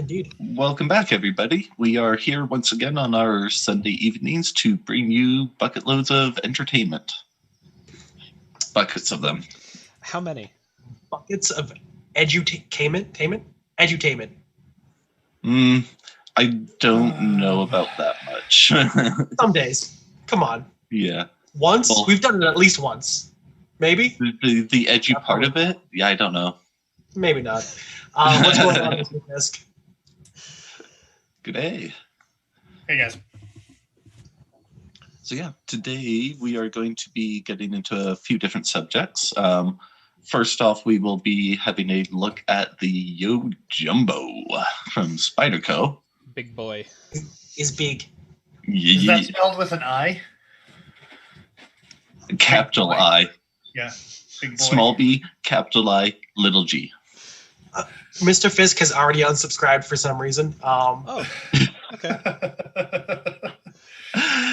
Indeed. Welcome back, everybody. We are here once again on our Sunday evenings to bring you bucket loads of entertainment. Buckets of them. How many? Buckets of edutainment? Edutainment. I don't know about that much. Some days. Come on. Yeah. Once? Well, we've done it at least once. Maybe? The edgy part of it? Yeah, I don't know. Maybe not. What's going on, Mr. Fisk? Good day. Hey, guys. So yeah, today we are going to be getting into a few different subjects. First off, we will be having a look at the Yojumbo from Spyderco. Big boy. Is big. Is that spelled with an I? Capital I. Yeah. Big boy. Small b, capital I, little g. Mr. Fisk has already unsubscribed for some reason. Oh, okay.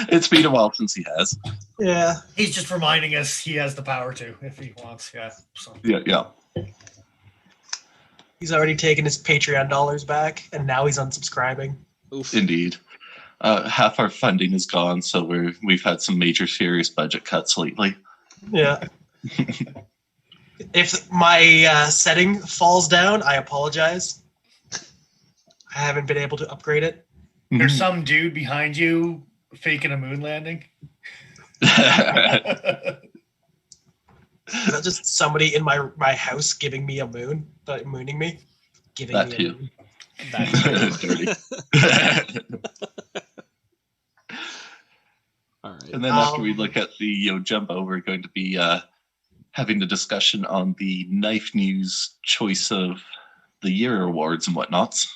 It's been a while since he has. Yeah. He's just reminding us he has the power to, if he wants. Yeah. So. Yeah. He's already taken his Patreon dollars back, and now he's unsubscribing. Oof. Indeed. Half our funding is gone, so we've had some major serious budget cuts lately. Yeah. If my setting falls down, I apologize. I haven't been able to upgrade it. There's some dude behind you faking a moon landing. Is that just somebody in my house giving me a moon? Mooning me? Giving That me too. a moon. That's Dirty. all right. And then after we look at the Yojumbo, we're going to be having a discussion on the Knife News Choice of the Year awards and whatnots.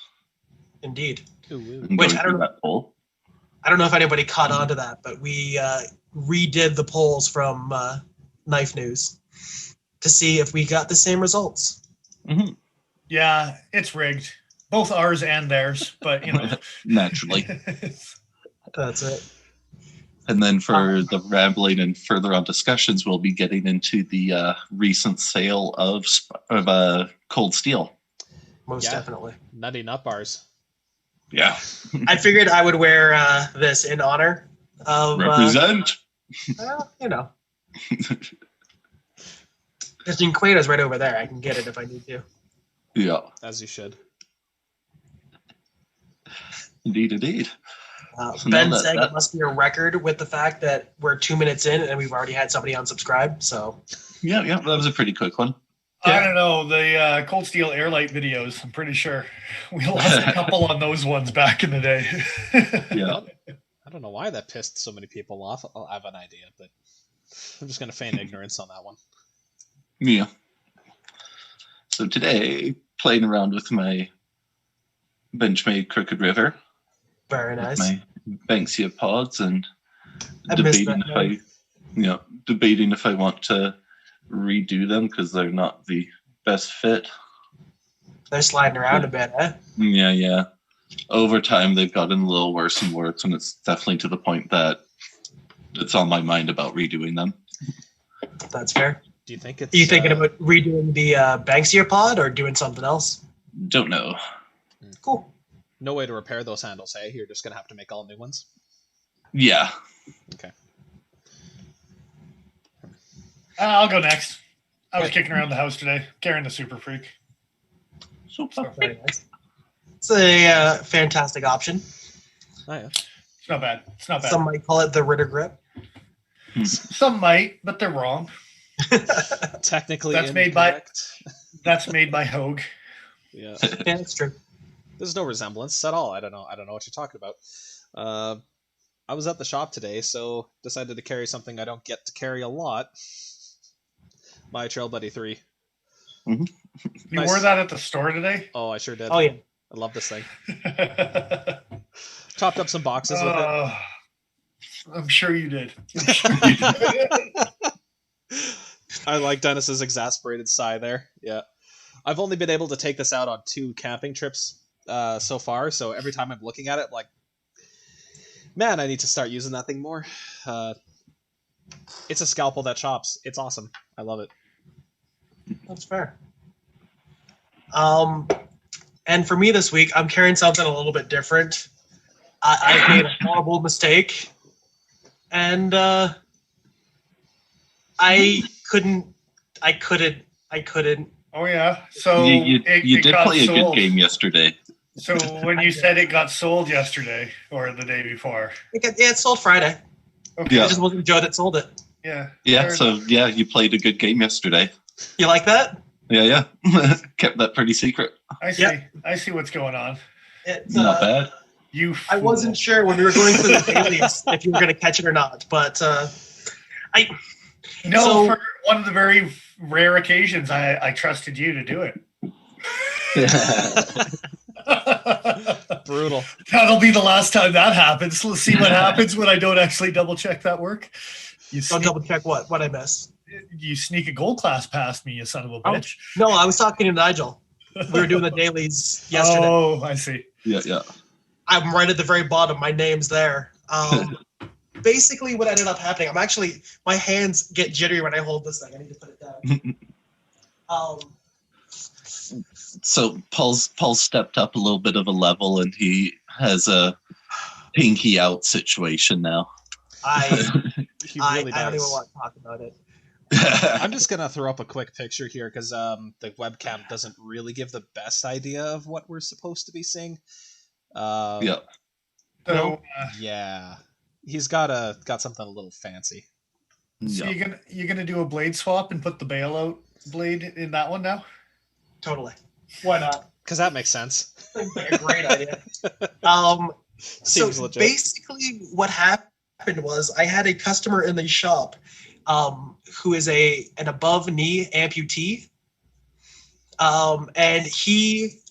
Indeed. And Which going I through don't- that poll. I don't know if anybody caught on to that, but we redid the polls from Knife News to see if we got the same results. Mm-hmm. Yeah, it's rigged. Both ours and theirs, but you know. Naturally. That's it. And then for the rambling and further on discussions, we'll be getting into the recent sale of Cold Steel. Most Yeah. definitely. Nutty nut bars. Yeah. I figured I would wear this in honor of, Represent. you know. There's Inquado's right over there. I can get it if I need to. Yeah. As you should. Indeed. So Ben now saying it must be a record with the fact that we're 2 minutes in and we've already had somebody unsubscribe. So Yeah, that was a pretty quick one. I don't know. The Cold Steel Airlight videos, I'm pretty sure. We lost a couple on those ones back in the day. Yeah. I don't know why that pissed so many people off. I'll have an idea, but I'm just going to feign ignorance on that one. Yeah. So today, playing around with my Benchmade Crooked River, very with nice. my Banksia pods, and I missed debating if I want to redo them because they're not the best fit. They're sliding around a bit, eh? Yeah. Over time, they've gotten a little worse and worse, and it's definitely to the point that it's on my mind about redoing them. That's fair. Do you think it's... Are you thinking about redoing the Banksia pod or doing something else? Don't know. Cool. No way to repair those handles, hey? You're just going to have to make all new ones? Yeah. Okay. I'll go next. I was kicking around the house today, carrying the Super Freak. Very nice. It's a fantastic option. Oh, yeah. It's not bad. It's not bad. Some might call it the Ritter grip. Some might, but they're wrong. Technically That's made by- incorrect. That's made by Hogue. Yeah. Yeah, it's true. There's no resemblance at all. I don't know what you're talking about. I was at the shop today, so decided to carry something I don't get to carry a lot. My Trail Buddy 3. You Nice. wore that at the store today? Oh, I sure did. Oh, yeah. I love this thing. Chopped up some boxes with it. I'm sure you did. I like Dennis's exasperated sigh there. Yeah. I've only been able to take this out on 2 camping trips so far, so every time I'm looking at it, like, man, I need to start using that thing more. It's a scalpel that chops. It's awesome. I love it. That's fair. And for me this week, I'm carrying something a little bit different. I've made a horrible mistake, and I couldn't. Oh yeah. So You it did got play a sold. good game yesterday. So when you said it got sold yesterday or the day before. It sold Friday. Okay. Yeah. It just wasn't Joe that sold it. Yeah. Yeah, fair so enough. yeah, you played a good game yesterday. You like that? Yeah. Kept that pretty secret. I see. Yep. I see what's going on. It's, Not bad. You I fool. wasn't sure when we were going through the dailies if you were going to catch it or not, but No, So- for one of the very rare occasions I trusted you to do it. Brutal. That'll be the last time that happens. Let's see what happens when I don't actually double check that work. You don't sneak, double check what I missed. you sneak a gold class past me, you son of a bitch. No, I was talking to Nigel. We were doing the dailies yesterday. Oh, I see. Yeah. I'm right at the very bottom. My name's there. Basically, what ended up happening, my hands get jittery when I hold this thing. I need to put it down. So Paul's stepped up a little bit of a level, and he has a pinky out situation now. I He I really don't even does. want to talk about it. I'm just gonna throw up a quick picture here because the webcam doesn't really give the best idea of what we're supposed to be seeing. Yeah. So, Yeah, he's got something a little fancy. so Yeah. you're gonna do a blade swap and put the bailout blade in that one now? Totally. Why not? Because that makes sense. Seems like a great idea. Seems So legit. basically, what happened was I had a customer in the shop who is an above knee amputee, and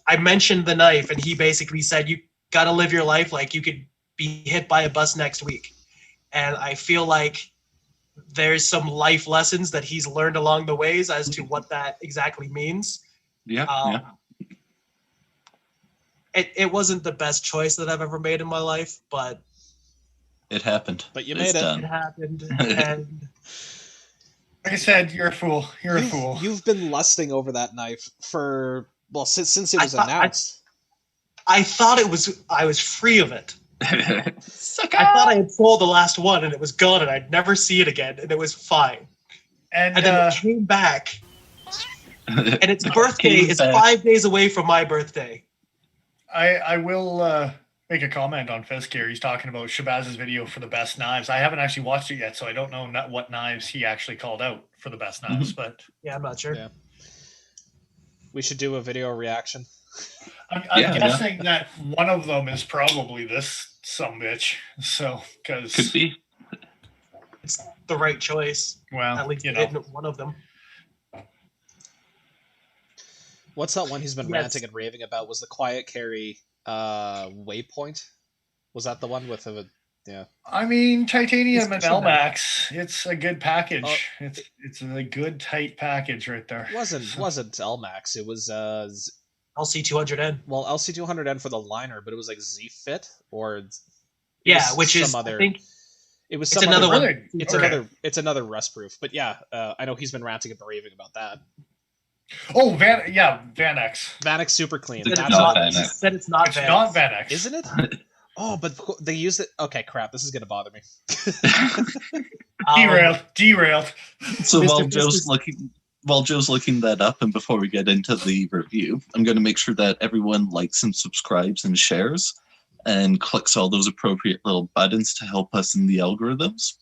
I mentioned the knife, and he basically said, "You got to live your life like you could be hit by a bus next week." And I feel like there's some life lessons that he's learned along the ways as to what that exactly means. Yeah. It wasn't the best choice that I've ever made in my life, but It happened. But you It's made it. it done. happened. And Like I said, you're a fool. You're a fool. You've been lusting over that knife since it was I thought- announced. I thought I was free of it. Sucker! I thought I had sold the last one and it was gone and I'd never see it again and it was fine. And And then it came back and its birthday Came is back. 5 days away from my birthday. I will make a comment on Fisk here. He's talking about Shabaz's video for the best knives. I haven't actually watched it yet, so I don't know what knives he actually called out for the best knives. But Yeah, I'm not sure. Yeah. We should do a video reaction. I'm Yeah, guessing that one of them is probably this sumbitch. So, because Could be. It's the right choice. well, At least you it know, isn't one of them. What's that one he's been Yes. ranting and raving about? Was the quiet carry Waypoint? Was that the one with the I mean, titanium and It's pushing that. LMAX. It's a good package. Oh. It's a good tight package right there. wasn't So- LMAX? It was LC200N. LC200N for the liner, but it was like Z Fit or Yeah, was which is some other. I think It was it's some another other, one. Really? It's Okay. it's another rust proof. But yeah, I know he's been ranting and raving about that. Oh, Van X. Vanex Super Clean. Said it's That's not not, Van he X. said it's not It's Van not X. Van X. Isn't it? Oh, but they used it. Okay, crap. This is gonna bother me. Derailed. So Mr. while Fisk Joe's is- looking that up, and before we get into the review, I'm going to make sure that everyone likes and subscribes and shares, and clicks all those appropriate little buttons to help us in the algorithms,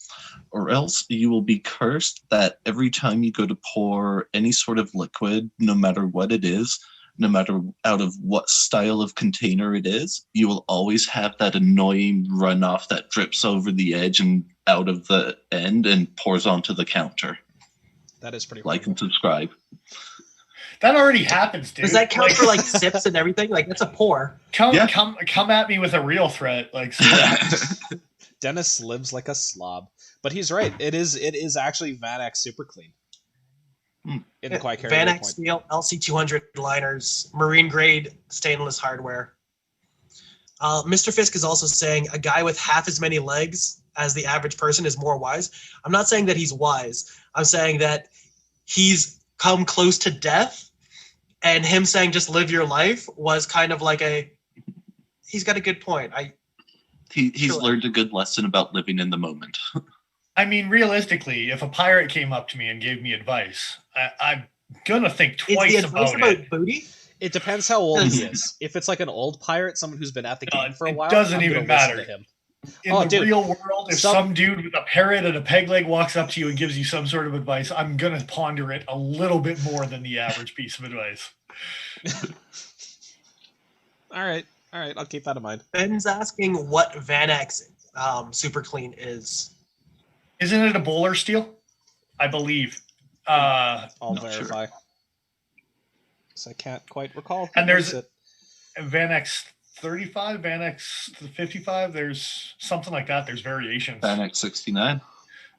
or else you will be cursed that every time you go to pour any sort of liquid, no matter what it is, no matter out of what style of container it is, you will always have that annoying runoff that drips over the edge and out of the end and pours onto the counter. That is pretty. Like and horrible. subscribe. That already happens, dude. Does that count for like sips and everything? Like that's a pour. come Yeah. come at me with a real threat? Like seriously. Dennis lives like a slob, but he's right. It is actually Vanex Super Clean. In the quiet carry Van Waypoint. X steel, LC200 liners, marine grade stainless hardware. Mr. Fisk is also saying a guy with half as many legs as the average person is more wise. I'm not saying that he's wise. I'm saying that he's come close to death and him saying just live your life was kind of like he's got a good point. He's learned a good lesson about living in the moment. I mean, realistically, if a pirate came up to me and gave me advice, I'm gonna think twice about it. Booty? It depends how old he is. If it's like an old pirate, someone who's been at the game for a while, doesn't I'm even gonna listen matter. to him. In the real world, if some dude with a parrot and a peg leg walks up to you and gives you some sort of advice, I'm gonna ponder it a little bit more than the average piece of advice. All right, I'll keep that in mind. Ben's asking what Vanex Super Clean is. Isn't it a bowler steel? I believe. I'll verify. So I can't quite recall. And there's Vanex 35, Vanex 55. There's something like that. There's variations. Vanex 69.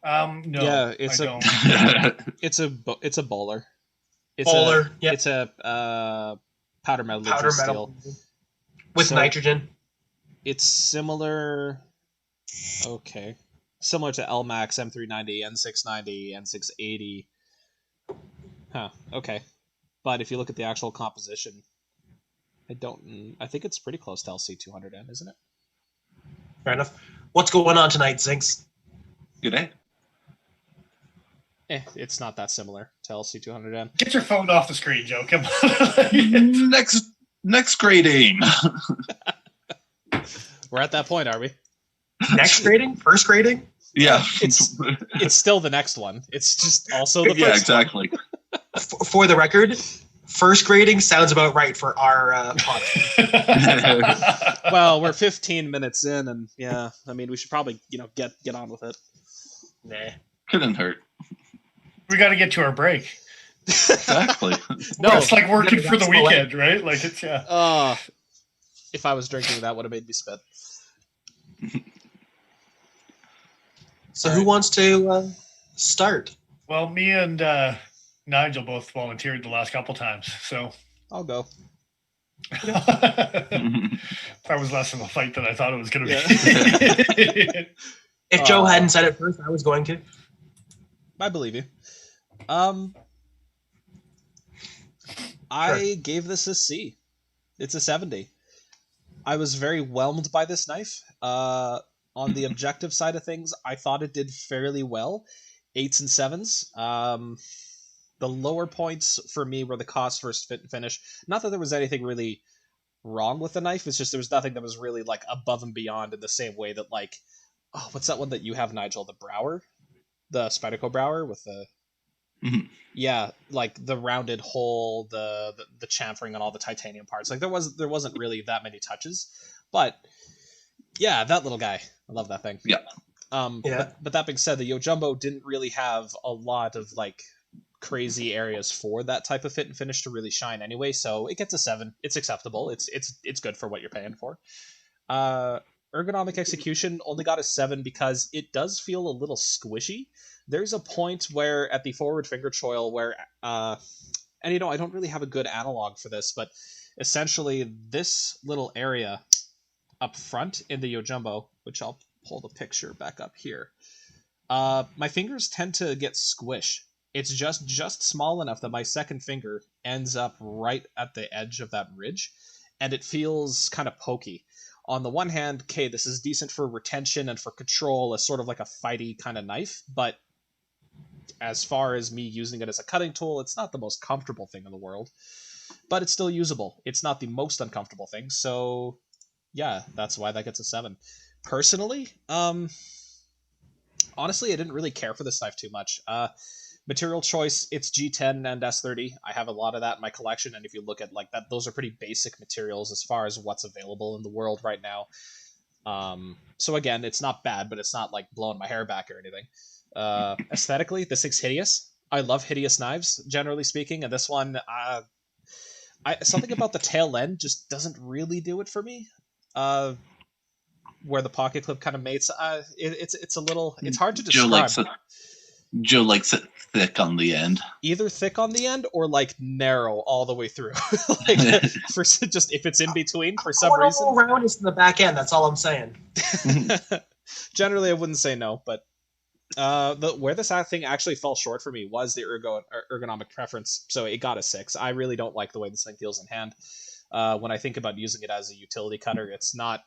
No. Yeah, it's a bowler. It's a powder metal steel with nitrogen. It's similar. Okay. Similar to LMAX, M390, N690, N680. Huh, okay. But if you look at the actual composition, I think it's pretty close to LC200M, isn't it? Fair enough. What's going on tonight, Zinks? Good day. It's not that similar to LC200M. Get your phone off the screen, Joe. Come on. Next grading. We're at that point, are we? Next grading? First grading? Yeah. It's still the next one. It's just also the first Yeah, exactly. For the record, first grading sounds about right for our podcast. Well, we're 15 minutes in, and yeah, I mean, we should probably get on with it. Nah. Couldn't hurt. We got to get to our break. Exactly. No, it's like working for the weekend, right? Like it's if I was drinking, that would have made me spit. So who wants to start? Well, me and Nigel both volunteered the last couple times, so I'll go. That was less of a fight than I thought it was going to be. If Joe hadn't said it first, I was going to. I believe you. I gave this a C. It's a 70. I was very whelmed by this knife. On the objective side of things, I thought it did fairly well. 8s and 7s. The lower points for me were the cost versus fit and finish. Not that there was anything really wrong with the knife. It's just there was nothing that was really like above and beyond in the same way that like, oh, what's that one that you have, Nigel? The Brower? The Spyderco Brower with the... Mm-hmm. Yeah, like the rounded hole, the chamfering and all the titanium parts. Like there wasn't really that many touches. But yeah, that little guy. I love that thing. Yeah. But that being said, the Yojumbo didn't really have a lot of like crazy areas for that type of fit and finish to really shine anyway, so it gets a 7. It's acceptable. It's good for what you're paying for. Ergonomic execution only got a 7 because it does feel a little squishy. There's a point where at the forward finger choil where and I don't really have a good analog for this, but essentially this little area up front in the Yojumbo, which I'll pull the picture back up here. My fingers tend to get squish. It's just small enough that my second finger ends up right at the edge of that ridge, and it feels kind of pokey. On the one hand, okay, this is decent for retention and for control as sort of like a fighty kind of knife, but as far as me using it as a cutting tool, it's not the most comfortable thing in the world, but it's still usable. It's not the most uncomfortable thing, so yeah, that's why that gets a 7. Personally, honestly, I didn't really care for this knife too much. Material choice, it's G10 and S30. I have a lot of that in my collection, and if you look at like that, those are pretty basic materials as far as what's available in the world right now. So again, it's not bad, but it's not like blowing my hair back or anything. Aesthetically, this thing's hideous. I love hideous knives, generally speaking, and this one, something about the tail end just doesn't really do it for me. Where the pocket clip kind of mates, it's a little, it's hard to describe. Joe likes it thick on the end. Either thick on the end or like narrow all the way through. Like for just if it's in between for some reason. Round is in the back end. That's all I'm saying. Generally, I wouldn't say no, but Where this thing actually fell short for me was the ergonomic preference, so it got a 6. I really don't like the way this thing feels in hand. When I think about using it as a utility cutter, it's not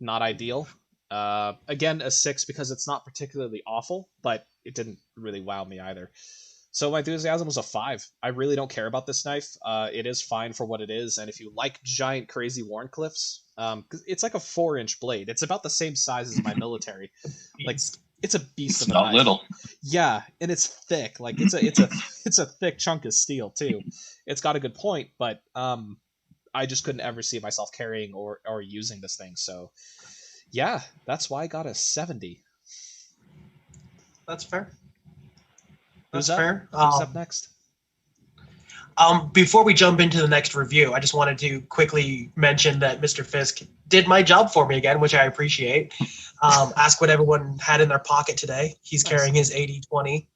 ideal. Again, a 6 because it's not particularly awful, but it didn't really wow me either. So my enthusiasm was a 5. I really don't care about this knife. It is fine for what it is, and if you like giant, crazy Wharncliffes, it's like a 4-inch blade. It's about the same size as my military. Like, it's a beast of a knife. Not little. Yeah, and it's thick. Like, it's a thick chunk of steel too. It's got a good point, but I just couldn't ever see myself carrying or using this thing. So yeah, that's why I got a 70. That's fair. Who's That's up? fair. Who's up next? Before we jump into the next review, I just wanted to quickly mention that Mr. Fisk did my job for me again, which I appreciate. Ask what everyone had in their pocket today. He's Nice. carrying his 80-20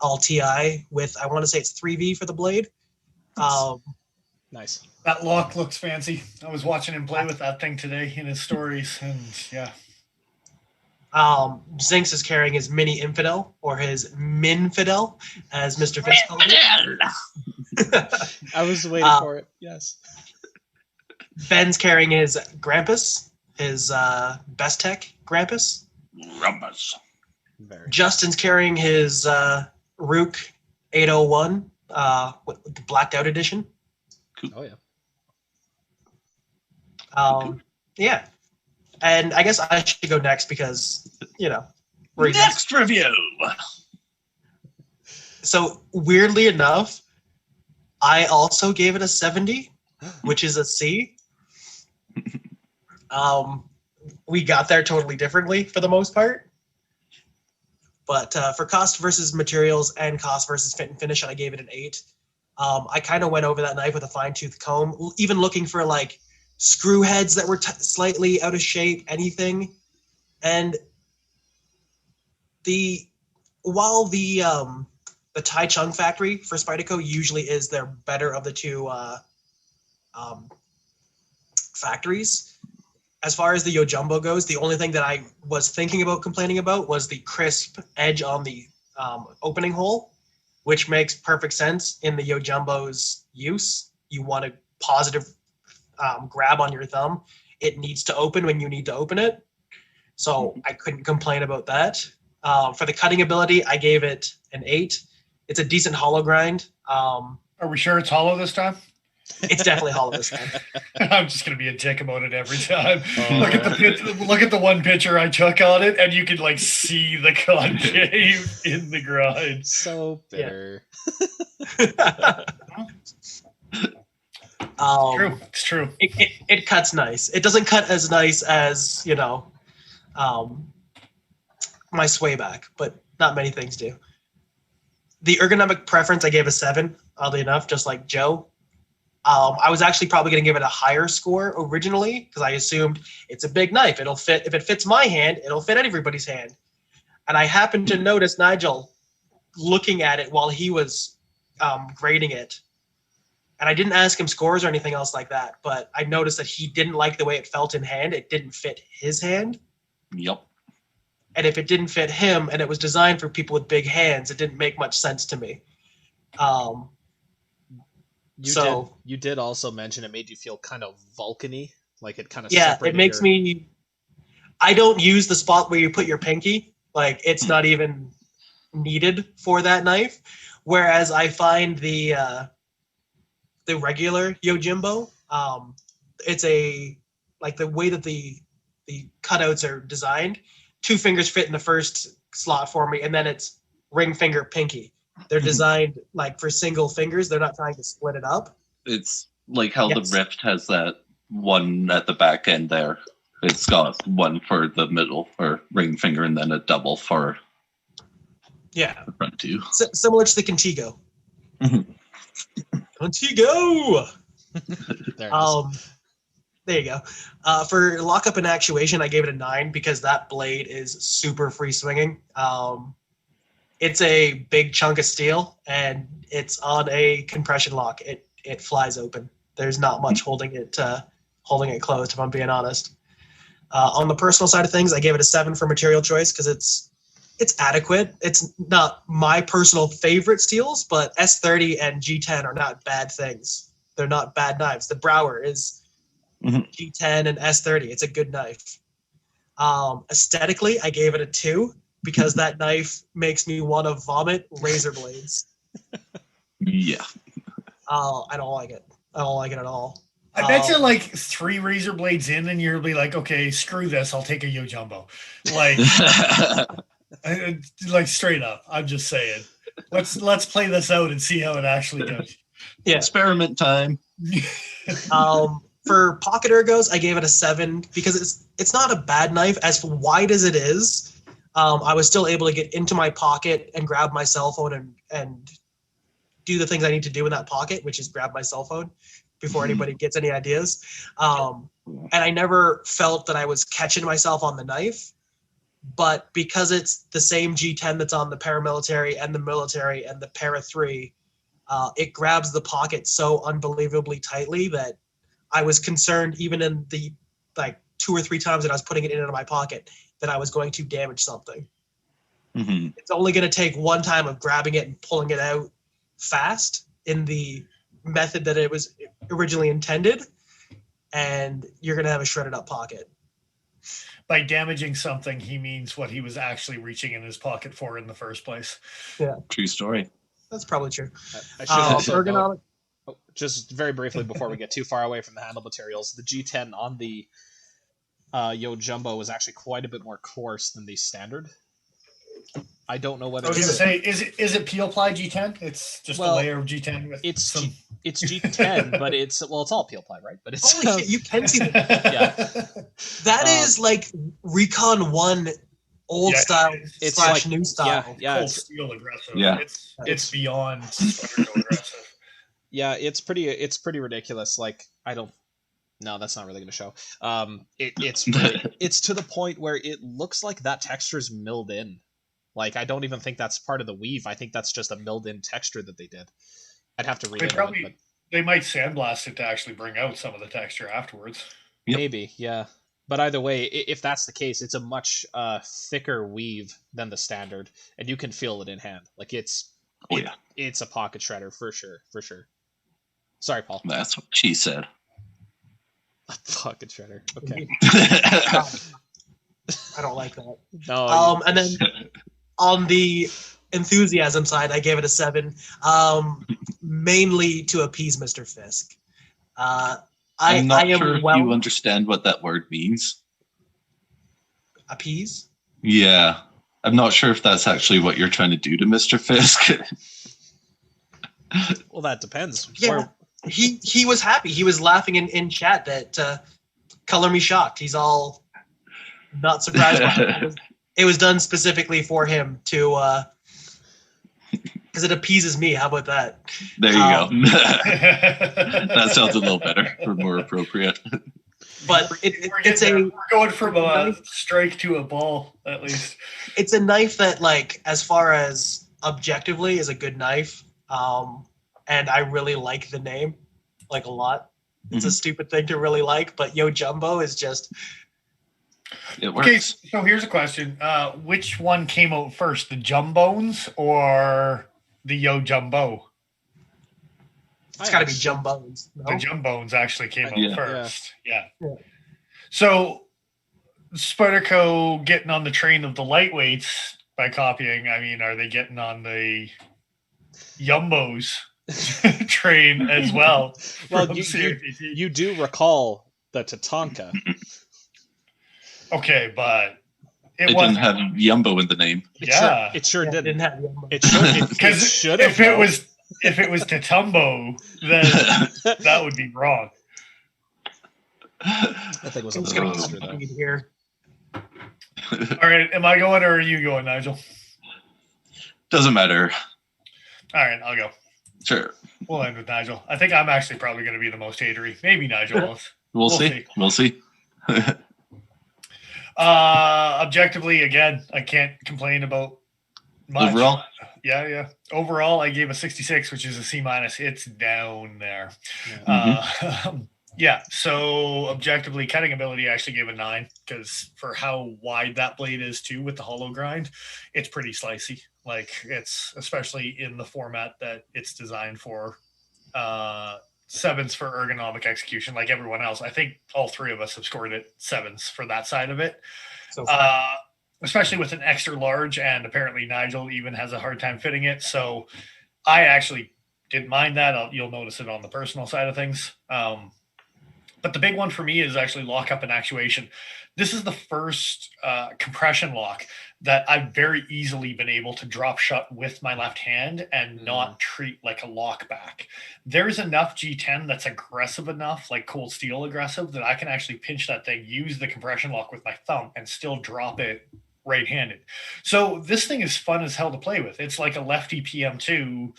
all TI with, I want to say it's 3V for the blade. Nice. That lock looks fancy. I was watching him play with that thing today in his stories, and yeah. Zinx is carrying his mini infidel, or his minfidel, as Mr. Fisk called it. I was waiting for it. Yes. Ben's carrying his Grampus, his Best Tech Grampus. Rumpus. Very. Justin's carrying his Rook 801 with the blacked out edition. Oh yeah. Yeah. And I guess I should go next because, reasons. Next review. So weirdly enough, I also gave it a 70, which is a C. We got there totally differently for the most part. But for cost versus materials and cost versus fit and finish, I gave it an 8. I kind of went over that knife with a fine-tooth comb, even looking for like screw heads that were slightly out of shape, anything. And while the Tai Chung factory for Spyderco usually is their better of the two factories, as far as the Yojumbo goes, the only thing that I was thinking about complaining about was the crisp edge on the opening hole, which makes perfect sense in the Yojumbo's use. You want a positive grab on your thumb. It needs to open when you need to open it. So I couldn't complain about that. For the cutting ability, I gave it an 8. It's a decent hollow grind. Are we sure it's hollow this time? It's definitely hollow this time. I'm just gonna be a dick about it every time. Look at the one picture I took on it, and you can like see the concave in the grind. So bitter. It's true. It cuts nice. It doesn't cut as nice as my swayback, but not many things do. The ergonomic preference I gave a 7, oddly enough, just like Joe. I was actually probably going to give it a higher score originally because I assumed it's a big knife. It'll fit. If it fits my hand, it'll fit everybody's hand. And I happened to notice Nigel looking at it while he was grading it. And I didn't ask him scores or anything else like that, but I noticed that he didn't like the way it felt in hand. It didn't fit his hand. Yep. And if it didn't fit him and it was designed for people with big hands, it didn't make much sense to me. You did also mention it made you feel kind of Vulcan-y, like it kind of it makes me. I don't use the spot where you put your pinky, like it's not even needed for that knife. Whereas I find the regular Yojimbo, it's the way that the cutouts are designed. 2 fingers fit in the first slot for me, and then it's ring finger pinky. They're designed like for single fingers. They're not trying to split it up. It's like how the Rift has that one at the back end there. It's got one for the middle or ring finger and then a double for the front two. Similar to the Contigo. Contigo! There you go. For lockup and actuation, I gave it a 9 because that blade is super free swinging. It's a big chunk of steel, and it's on a compression lock. It flies open. There's not much holding it closed, if I'm being honest. On the personal side of things, I gave it a 7 for material choice because it's It's adequate. It's not my personal favorite steels, but S30 and G10 are not bad things. They're not bad knives. The Brower is G10 and S30. It's a good knife. Aesthetically, I gave it a 2 because that knife makes me want to vomit razor blades. Yeah. I don't like it. I don't like it at all. I bet you like 3 razor blades in, and you'll be like, okay, screw this. I'll take a Yojumbo. Like straight up. I'm just saying. Let's play this out and see how it actually goes. Yeah. Experiment time. For pocket ergos, I gave it a 7 because it's not a bad knife. As wide as it is, I was still able to get into my pocket and grab my cell phone and do the things I need to do in that pocket, which is grab my cell phone before anybody gets any ideas. And I never felt that I was catching myself on the knife. But because it's the same G10 that's on the paramilitary and the military and the Para 3, it grabs the pocket so unbelievably tightly that I was concerned, even in the 2 or 3 times that I was putting it into my pocket, that I was going to damage something. It's only going to take one time of grabbing it and pulling it out fast in the method that it was originally intended, and you're going to have a shredded up pocket. By damaging something, he means what he was actually reaching in his pocket for in the first place. Yeah. True story. That's probably true. I should also ergonomic. Just very briefly before we get too far away from the handle materials, the G10 on the Yojumbo was actually quite a bit more coarse than the standard. I don't know whether I was going to say, is it peel ply G10? It's just a layer of G10 with it's some... it's G10, but it's all peel ply, right? But it's holy shit, you can see that. Yeah. That is like Recon 1 old style it's slash like, new style. Yeah, Cold steel aggressive. Yeah. It's beyond Spyderco aggressive. Yeah, it's pretty ridiculous. Like, no, that's not really going to show. It's to the point where it looks like that texture's milled in. Like, I don't even think that's part of the weave. I think that's just a milled in texture that they did. I'd have to read it. They might sandblast it to actually bring out some of the texture afterwards. Yep. Maybe, yeah. But either way, if that's the case, it's a much thicker weave than the standard, and you can feel it in hand. Like, it's a pocket shredder for sure. Sorry, Paul. That's what she said. A pocket shredder. Okay. I don't like that. No. And then on the enthusiasm side, I gave it a 7, mainly to appease Mr. Fisk. I'm not sure if you understand what that word means. Appease? Yeah. I'm not sure if that's actually what you're trying to do to Mr. Fisk. Well, that depends. Yeah. He was happy. He was laughing in chat that color me shocked. He's all not surprised by it. It was done specifically for him to because it appeases me. How about that? There you go. That sounds a little better or more appropriate. But we're going from a strike to a ball, at least. It's a knife that, like, as far as objectively, is a good knife. And I really like the name, like, a lot. It's a stupid thing to really like, but Yojumbo is just... It works. Okay, so here's a question. Which one came out first, the Jumbones or the Yojumbo? It's got to be Jumbones. No? The Jumbones actually came out first. Yeah. So Spyderco getting on the train of the lightweights by copying. I mean, are they getting on the Yumbos train as well? Well, you do recall the Tatanka. Okay, but it didn't have Yumbo in the name. It sure didn't. It didn't have Yumbo. It should have. If it was Tatumbo, then that would be wrong. I think it was I'm just going to keep here. All right, am I going or are you going, Nigel? Doesn't matter. All right, I'll go. Sure. We'll end with Nigel. I think I'm actually probably going to be the most hatery. Maybe Nigel. We'll see. We'll see. Objectively, again, I can't complain about much. Overall? Yeah. Overall, I gave a 66, which is a C-. It's down there. Yeah, so objectively, cutting ability I actually gave a 9 because for how wide that blade is too with the hollow grind, it's pretty slicey. Like it's especially in the format that it's designed for. Sevens for ergonomic execution, like everyone else. I think all three of us have scored it sevens for that side of it. So Especially with an extra large, and apparently Nigel even has a hard time fitting it. So I actually didn't mind that. You'll notice it on the personal side of things. But the big one for me is actually lockup and actuation. This is the first compression lock that I've very easily been able to drop shut with my left hand and not treat like a lock back. There's enough G10 that's aggressive enough, like cold steel aggressive, that I can actually pinch that thing, use the compression lock with my thumb, and still drop it right-handed. So this thing is fun as hell to play with. It's like a lefty PM2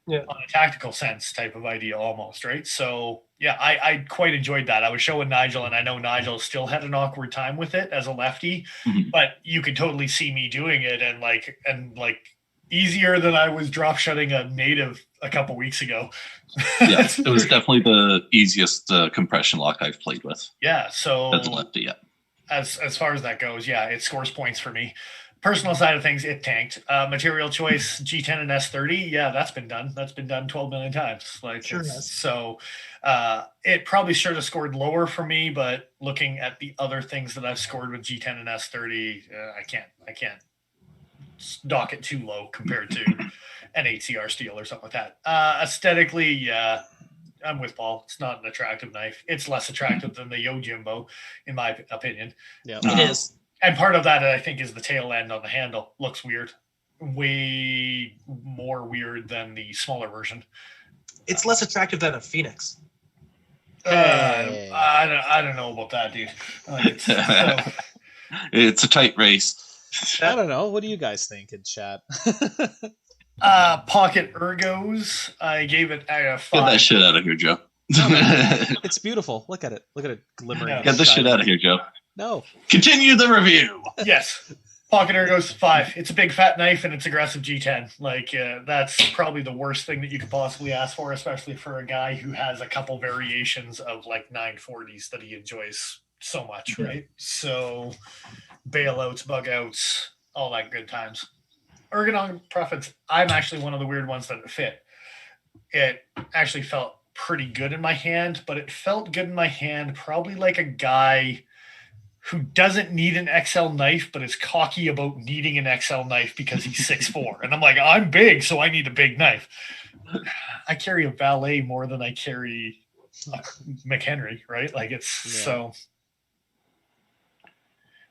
on a tactical sense type of idea almost, right? So yeah, I quite enjoyed that. I was showing Nigel, and I know Nigel still had an awkward time with it as a lefty, but you could totally see me doing it and like easier than I was drop shutting a native a couple weeks ago. Yeah, it was definitely the easiest compression lock I've played with. Yeah, so That's a lefty, yeah. As far as that goes, yeah, it scores points for me. Personal side of things, it tanked. Material choice, G10 and S30, yeah, that's been done. That's been done 12 million times. Like, Sure so it probably should have scored lower for me, but looking at the other things that I've scored with G10 and S30, I can't dock it too low compared to an HCR steel or something like that. Aesthetically, yeah, I'm with Paul. It's not an attractive knife. It's less attractive than the Yojimbo, in my opinion. Yeah, it is. And part of that, I think, is the tail end on the handle. Looks weird. Way more weird than the smaller version. It's less attractive than a Phoenix. Hey. I don't know about that, dude. It's a tight race. I don't know. What do you guys think in chat? Pocket ergos, I gave it a 5. Get that shit out of here, Joe. It's beautiful. Look at it. Look at it glimmering. Get the shit out of here, Joe. No. Continue the review. Yes. Pocket ergos 5. It's a big fat knife and it's aggressive G10. Like that's probably the worst thing that you could possibly ask for, especially for a guy who has a couple variations of like 940s that he enjoys so much, right? So bailouts, bug outs, all that good times. Ergonomic preference, I'm actually one of the weird ones that it fit. It actually felt pretty good in my hand, but it felt good in my hand probably like a guy who doesn't need an XL knife, but is cocky about needing an XL knife because he's 6'4". And I'm like, I'm big, so I need a big knife. I carry a Valet more than I carry a McHenry, right? Like it's so.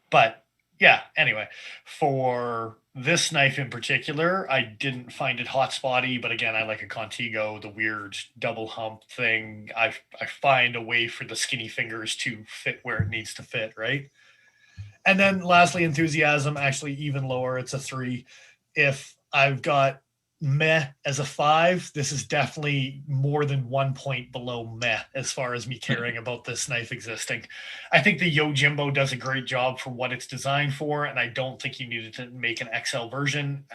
But yeah, anyway, for this knife in particular, I didn't find it hot spotty, but again, I like a Contigo, the weird double hump thing. I find a way for the skinny fingers to fit where it needs to fit, right? And then lastly, enthusiasm, actually even lower. It's a 3. If I've got meh as a 5, this is definitely more than 1 point below meh as far as me caring about this knife existing. I think the Yojimbo does a great job for what it's designed for, and I don't think you needed to make an XL version,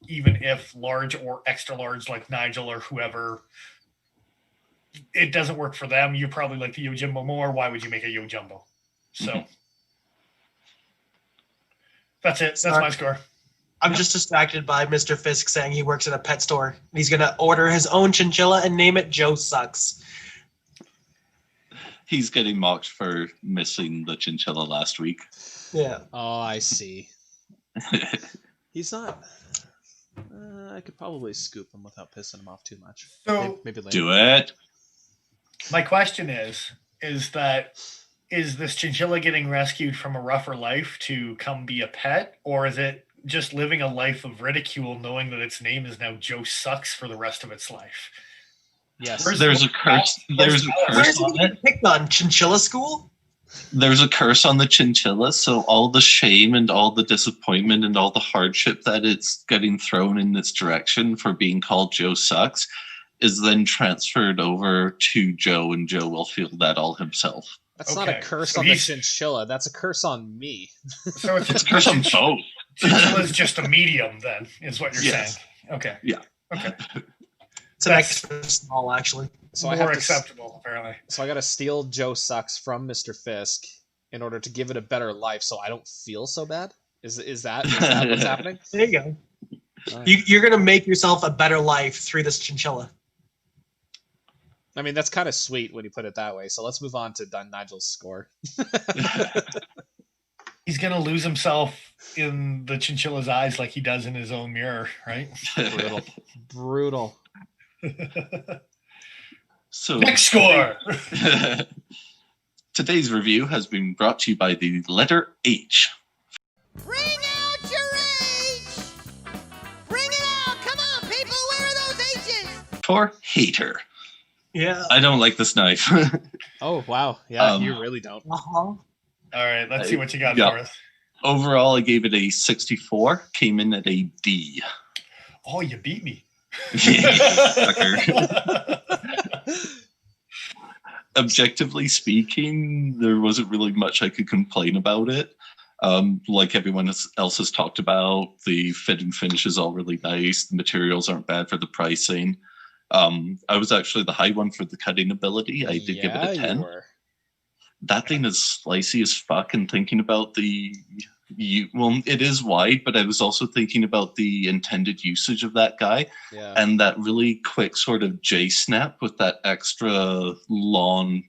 even if large or extra large like Nigel or whoever, it doesn't work for them. You probably like the Yojimbo more. Why would you make a Yojumbo? So that's it. That's my score. I'm just distracted by Mr. Fisk saying he works at a pet store. He's going to order his own chinchilla and name it Joe Sucks. He's getting mocked for missing the chinchilla last week. Yeah. Oh, I see. He's not. I could probably scoop him without pissing him off too much. So maybe later. Do it. My question is this chinchilla getting rescued from a rougher life to come be a pet, or is it just living a life of ridicule knowing that its name is now Joe Sucks for the rest of its life? Yes. There's a curse. There's a curse on it. Picked on Chinchilla School? There's a curse on the chinchilla, so all the shame and all the disappointment and all the hardship that it's getting thrown in this direction for being called Joe Sucks is then transferred over to Joe, and Joe will feel that all himself. That's not a curse on the chinchilla. That's a curse on me. So it's a curse on both. Chinchilla is just a medium, then, is what you're saying. Okay. Yeah. Okay. It's an extra small, actually. So more acceptable, apparently. So I got to steal Joe Sucks from Mr. Fisk in order to give it a better life, so I don't feel so bad. Is that what's happening? There you go. Right. You're gonna make yourself a better life through this chinchilla. I mean, that's kind of sweet when you put it that way. So let's move on to Nigel's score. He's going to lose himself in the chinchilla's eyes like he does in his own mirror, right? Brutal. So next score. Today's review has been brought to you by the letter H. Bring out your H! Bring it out! Come on, people! Where are those H's? For hater. Yeah. I don't like this knife. Oh, wow. Yeah, you really don't. Uh-huh. All right, let's see what you got Yeah. for us. Overall, I gave it a 64. Came in at a D. Oh, you beat me. Sucker. Objectively speaking, there wasn't really much I could complain about it. Like everyone else has talked about, the fit and finish is all really nice. The materials aren't bad for the pricing. I was actually the high one for the cutting ability. I did give it a 10. You were. That thing is slicey as fuck, and thinking about well, it is wide, but I was also thinking about the intended usage of that guy. Yeah. And that really quick sort of J snap with that extra long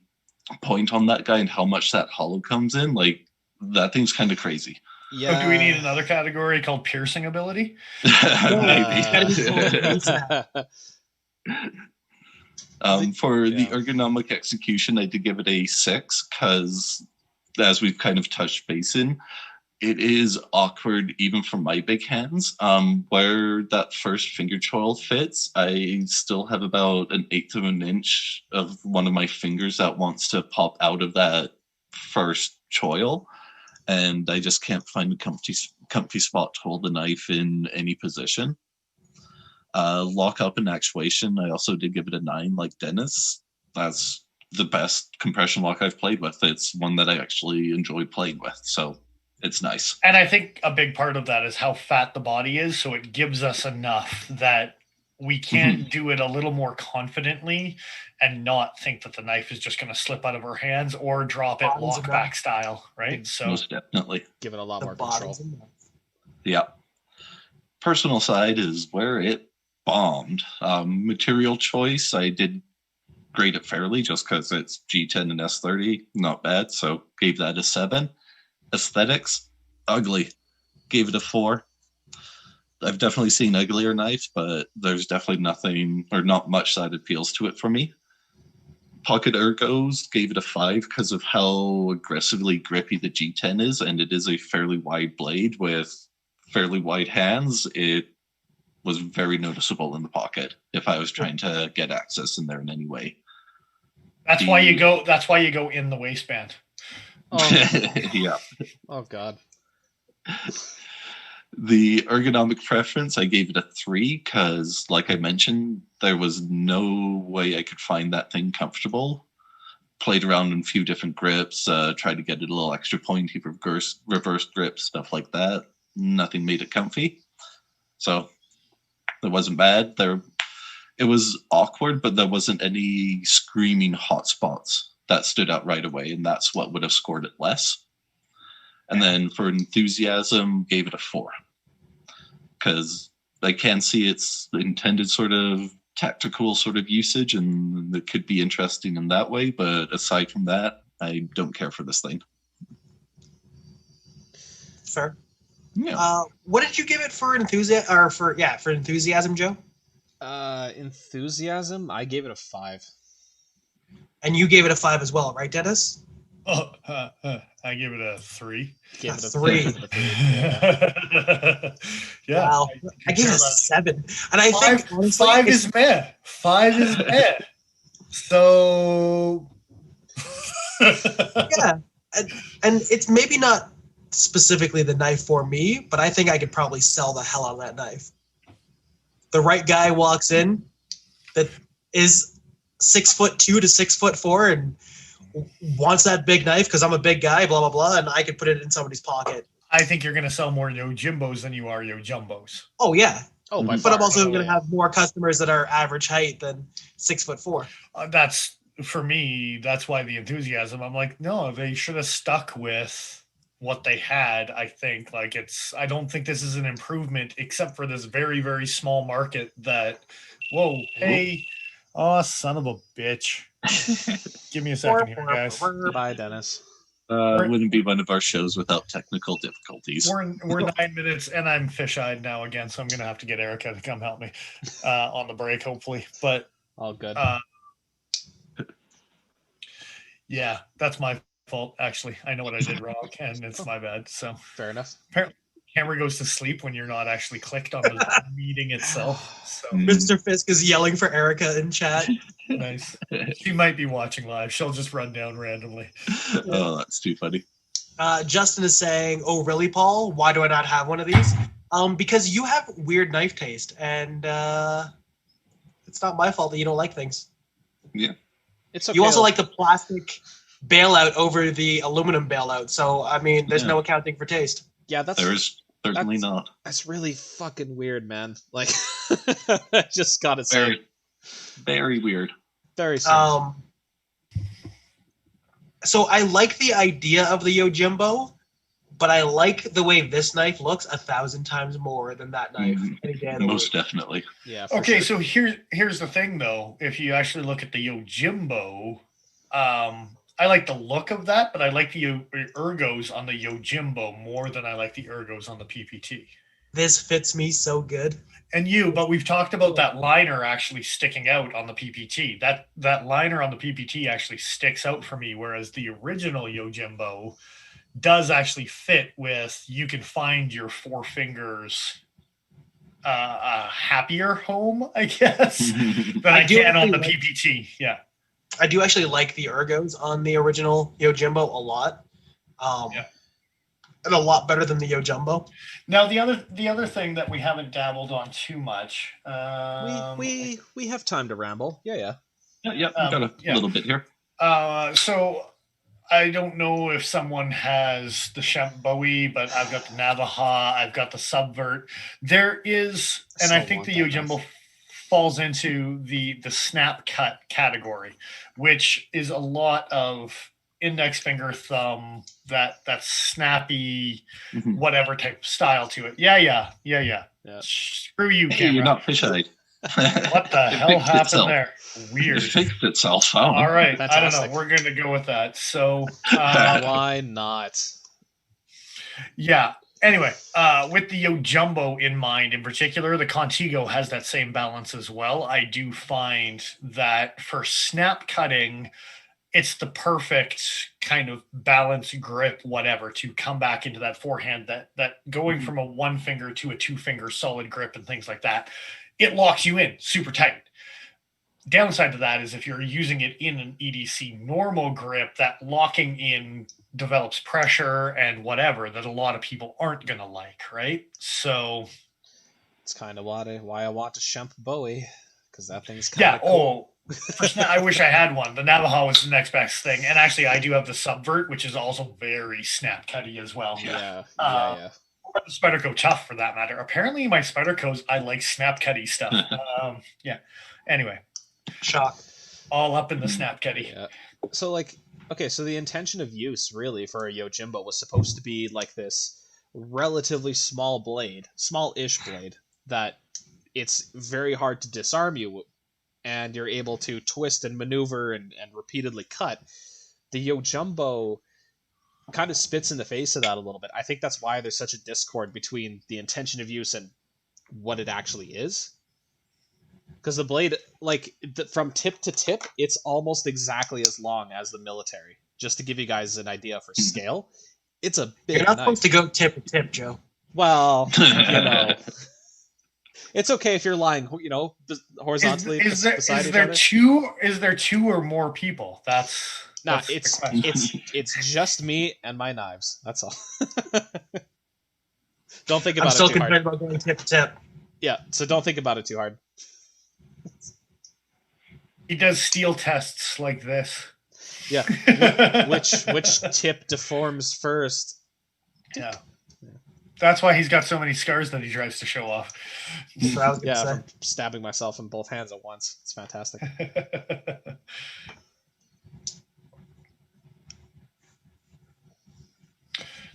point on that guy and how much that hollow comes in. Like, that thing's kind of crazy. Yeah. So do we need another category called piercing ability? Maybe. For the Yeah. ergonomic execution, I did give it a 6 because, as we've kind of touched base in, it is awkward even for my big hands. Where that first finger choil fits, I still have about 1/8 of an inch of one of my fingers that wants to pop out of that first choil, and I just can't find a comfy spot to hold the knife in any position. Lock up and actuation, I also did give it a 9 like Dennis. That's the best compression lock I've played with. It's one that I actually enjoy playing with, so it's nice. And I think a big part of that is how fat the body is, so it gives us enough that we can do it a little more confidently and not think that the knife is just going to slip out of our hands or drop it Bottoms lock enough. back style, right? So Most definitely. Give it a lot The more control. bottoms and nuts. Yeah. Personal side is where it bombed. Material choice, I did grade it fairly just because it's G10 and S30. Not bad, so gave that a 7. Aesthetics, ugly. Gave it a 4. I've definitely seen uglier knives, but there's definitely nothing or not much that appeals to it for me. Pocket ergos, gave it a 5 because of how aggressively grippy the G10 is, and it is a fairly wide blade with fairly wide hands. It was very noticeable in the pocket if I was trying to get access in there in any way. that's why you go in the waistband. Oh, Yeah. oh God. The ergonomic preference, I gave it a 3 because, like I mentioned, there was no way I could find that thing comfortable. Played around in a few different grips, tried to get it a little extra pointy, reverse grip, stuff like that. Nothing made it comfy. So it wasn't bad. It was awkward, but there wasn't any screaming hot spots that stood out right away, and that's what would have scored it less. And then for enthusiasm, gave it a 4 because I can see its intended sort of tactical sort of usage, and it could be interesting in that way. But aside from that, I don't care for this thing. Fair. Yeah. What did you give it for enthusiasm, Joe? Enthusiasm, I gave it a 5. And you gave it a 5 as well, right, Dennis? I give it a 3. Gave it a 3. 3. Yeah. Yeah. Wow. I gave it a 7. And I think honestly, 5 it's- is meh. 5 is meh. So yeah. And it's maybe not specifically the knife for me, but I think I could probably sell the hell out of that knife. The right guy walks in that is 6'2" to 6'4" and wants that big knife because I'm a big guy, blah blah blah, and I could put it in somebody's pocket. I think you're going to sell more Yojimbos than you are Yojumbos. Oh yeah, Oh, by But far. But I'm also Oh, going to yeah. have more customers that are average height than 6'4". That's for me. That's why the enthusiasm. I'm like, no, they should have stuck with what they had. I think like I don't think this is an improvement, except for this very very small market. That whoa, hey, oh son of a bitch. Give me a second here, guys. Bye, Dennis. Wouldn't be one of our shows without technical difficulties. We're 9 minutes, and I'm fish-eyed now again, so I'm gonna have to get Erica to come help me on the break, hopefully. But All good. yeah, that's my fault. Actually, I know what I did wrong, and it's my bad. So Fair enough. apparently, camera goes to sleep when you're not actually clicked on the meeting itself. So Mr. Fisk is yelling for Erica in chat. nice. She might be watching live. She'll just run down randomly. Oh, that's too funny. Justin is saying, "Oh, really, Paul? Why do I not have one of these?" Because you have weird knife taste, and it's not my fault that you don't like things. Yeah. It's okay. You also like the plastic bailout over the aluminum bailout, so I mean, there's Yeah. no accounting for taste. Yeah, that's There is certainly not. that's really fucking weird, man. Like, I just gotta say, Very, very weird. very strange. So I like the idea of the Yojimbo, but I like the way this knife looks 1,000 times more than that knife. Any day of the Most week. definitely. Yeah. For Okay, sure. so here's the thing though. If you actually look at the Yojimbo, I like the look of that, but I like the ergos on the Yojimbo more than I like the ergos on the PPT. This fits me so good. But we've talked about that liner actually sticking out on the PPT. That liner on the PPT actually sticks out for me, whereas the original Yojimbo does actually fit with, you can find your four fingers a happier home, I guess, than I do can on the actually PPT. Yeah. I do actually like the ergos on the original Yojimbo a lot. Yeah. And a lot better than the Yojumbo. Now the other thing that we haven't dabbled on too much. We have time to ramble. Yeah. Yeah, we've got a little bit here. So I don't know if someone has the Shemp Bowie, but I've got the Navaja, I've got the Subvert. There is, and I think the Yojimbo falls into the snap cut category, which is a lot of index finger, thumb, that snappy, whatever type of style to it. Yeah. Screw you, Hey, camera. you're not fish-eyed. What the hell happened there? Weird. It fixed itself. Oh. All right. Fantastic. I don't know. We're going to go with that. So, Why not? yeah. Anyway, with the Yojumbo in mind, in particular, the Contigo has that same balance as well. I do find that for snap cutting, it's the perfect kind of balance, grip, whatever, to come back into that forehand, that going from a one finger to a two finger solid grip and things like that, it locks you in super tight. Downside to that is if you're using it in an EDC normal grip, that locking in develops pressure and whatever that a lot of people aren't going to like, right? So it's kind of why I want to Shemp Bowie, because that thing's kind of cool. I wish I had one. The Navajo was the next best thing. And actually, I do have the Subvert, which is also very snap cutty as well. Yeah. Or the Spyderco Tough, for that matter. Apparently, my Spydercos, I like snap cutty stuff. Yeah. Anyway. Shock. All up in the snap cutty. Yeah. So, so the intention of use, really, for a Yojimbo was supposed to be like this relatively small-ish blade, that it's very hard to disarm you, and you're able to twist and maneuver and repeatedly cut. The Yojumbo kind of spits in the face of that a little bit. I think that's why there's such a discord between the intention of use and what it actually is. Because the blade, from tip to tip, it's almost exactly as long as the military. Just to give you guys an idea for scale, it's a big You're not knife. supposed to go tip to tip, Joe. Well, it's okay if you're lying, horizontally beside each other. Is there two or more people? That's it's just me and my knives. That's all. Don't think about I'm it still too hard. concerned about going tip to tip. Yeah, so don't think about it too hard. He does steel tests like this. Yeah, which tip deforms first? Yeah. That's why he's got so many scars that he tries to show off. That's what I was gonna Yeah, say. from stabbing myself in both hands at once. It's fantastic.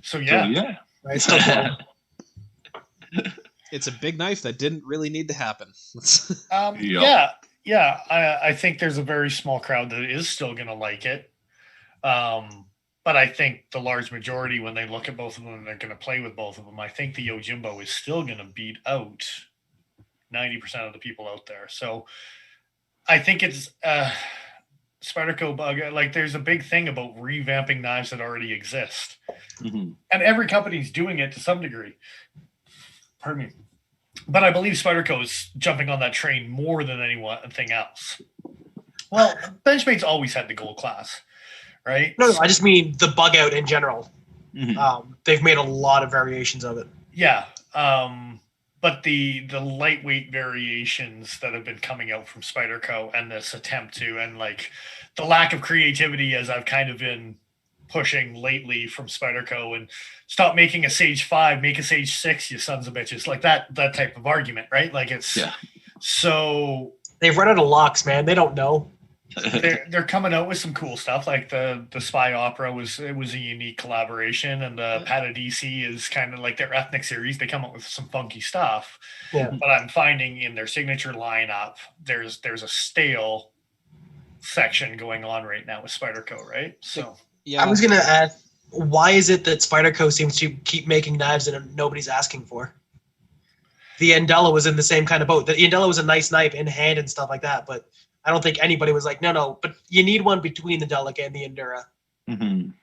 So So yeah, yeah. Right, still going. It's a big knife that didn't really need to happen. yeah. I think there's a very small crowd that is still going to like it. But I think the large majority, when they look at both of them, they're going to play with both of them. I think the Yojimbo is still going to beat out 90% of the people out there. So I think it's Spyderco bug. Like, there's a big thing about revamping knives that already exist, Mhm. and every company's doing it to some degree. Pardon me. But I believe Spyderco is jumping on that train more than anything else. Well, Benchmade's always had the gold class, right? No, I just mean the bug out in general. Mhm. They've made a lot of variations of it. Yeah. But the lightweight variations that have been coming out from Spyderco and this attempt to, and like the lack of creativity, as I've kind of been pushing lately from Spyderco, and stop making a Sage 5, make a Sage 6, you sons of bitches. Like that type of argument, right? Like it's Yeah. so They've run out of locks, man. They don't know. they're coming out with some cool stuff. Like the Spy Opera was a unique collaboration, and the Paradisi is kind of like their ethnic series. They come up with some funky stuff. Yeah. But I'm finding in their signature lineup, there's a stale section going on right now with Spyderco, right? So Yeah, I was gonna ask, why is it that Spyderco seems to keep making knives that nobody's asking for? The Andella was in the same kind of boat. The Andella was a nice knife in hand and stuff like that, but I don't think anybody was like, no, but you need one between the Delica and the Endura. Mhm.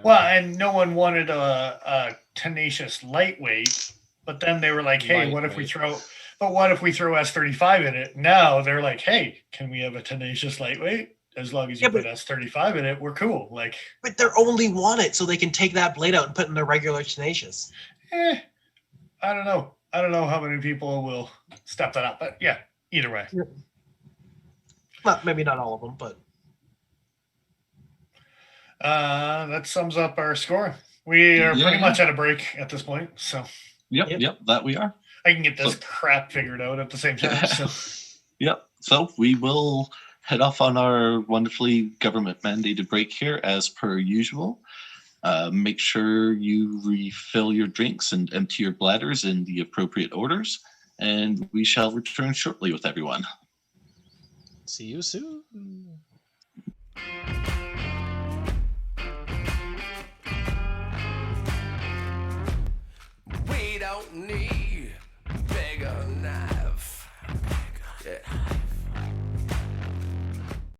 well, and no one wanted a tenacious lightweight, but then they were like, hey, what if we throw S35 in it? Now they're like, hey, can we have a tenacious lightweight? As long as you put S35 in it, we're cool. Like, But they're only want it so they can take that blade out and put it in a regular tenacious. I don't know. I don't know how many people will step that up, but yeah, either way. Well, maybe not all of them, but That sums up our score. We are pretty much at a break at this point, so Yep, that we are. I can get this crap figured out at the same time. So Yep. So we will head off on our wonderfully government mandated break here as per usual. Make sure you refill your drinks and empty your bladders in the appropriate orders, and we shall return shortly with everyone. see you soon.